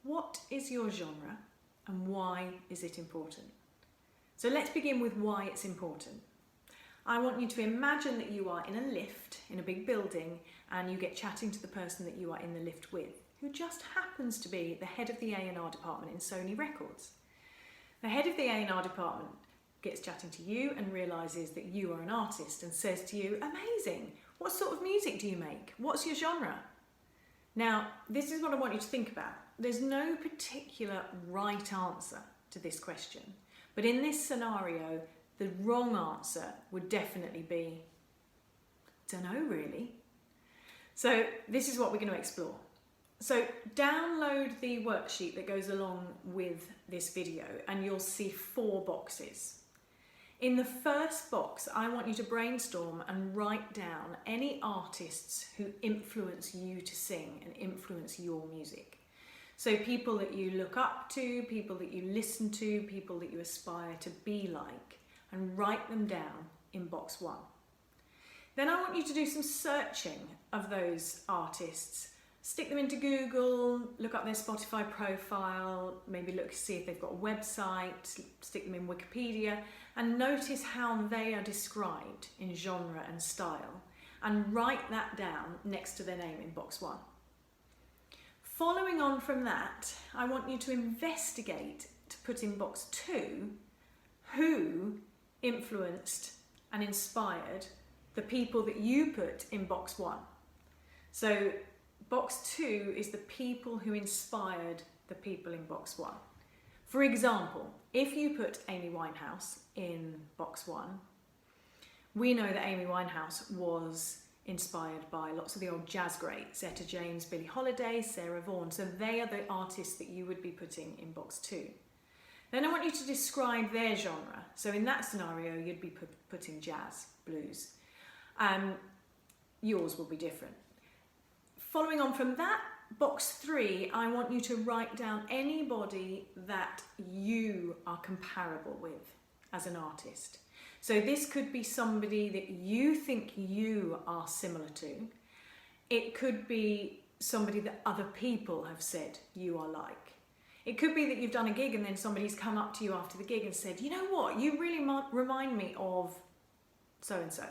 What is your genre and why is it important? So let's begin with why it's important. I want you to imagine that you are in a lift in a big building and you get chatting to the person that you are in the lift with, who just happens to be the head of the A&R department in Sony Records. The head of the A&R department gets chatting to you and realises that you are an artist and says to you, amazing, what sort of music do you make? What's your genre? Now, this is what I want you to think about. There's no particular right answer to this question, but in this scenario, the wrong answer would definitely be, dunno really. So this is what we're going to explore. So download the worksheet that goes along with this video and you'll see 4 boxes. In the first box, I want you to brainstorm and write down any artists who influence you to sing and influence your music. So people that you look up to, people that you listen to, people that you aspire to be like, and write them down in box 1. Then I want you to do some searching of those artists. Stick them into Google, look up their Spotify profile, maybe look to see if they've got a website, stick them in Wikipedia, and notice how they are described in genre and style, and write that down next to their name in box 1. Following on from that, I want you to investigate to put in box 2 who influenced and inspired the people that you put in box 1. So box 2 is the people who inspired the people in box 1. For example, if you put Amy Winehouse in box 1, we know that Amy Winehouse was inspired by lots of the old jazz greats, Etta James, Billie Holiday, Sarah Vaughan. So they are the artists that you would be putting in box 2. Then I want you to describe their genre. So in that scenario, you'd be putting jazz, blues. Yours will be different. Following on from that, box 3, I want you to write down anybody that you are comparable with as an artist. So this could be somebody that you think you are similar to. It could be somebody that other people have said you are like. It could be that you've done a gig and then somebody's come up to you after the gig and said, you know what, you really remind me of so-and-so.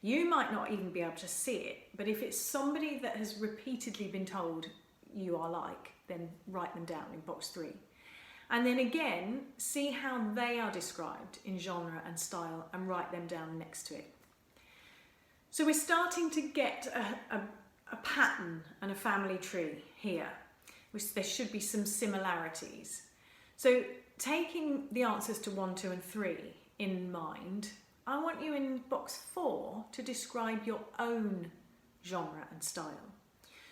You might not even be able to see it, but if it's somebody that has repeatedly been told you are like, then write them down in box 3. And then again, see how they are described in genre and style and write them down next to it. So we're starting to get a pattern and a family tree here, which there should be some similarities. So taking the answers to 1, 2 and 3 in mind, I want you in box 4 to describe your own genre and style.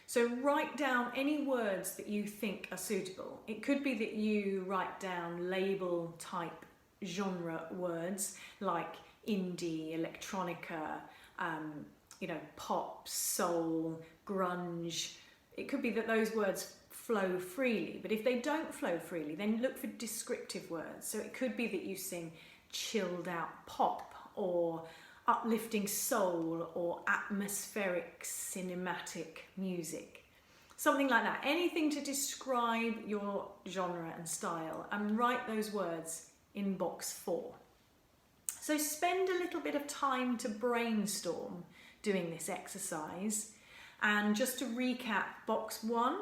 So write down any words that you think are suitable. It could be that you write down label type genre words like indie, electronica, pop, soul, grunge. It could be that those words flow freely, but if they don't flow freely, then look for descriptive words. So it could be that you sing chilled out pop, or uplifting soul, or atmospheric cinematic music. Something like that. Anything to describe your genre and style, and write those words in box 4. So spend a little bit of time to brainstorm doing this exercise. And just to recap, box 1,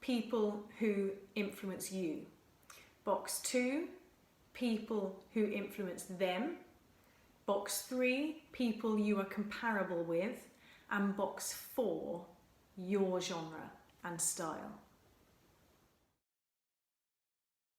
people who influence you. Box 2, people who influence them. Box 3, people you are comparable with, and box 4, your genre and style.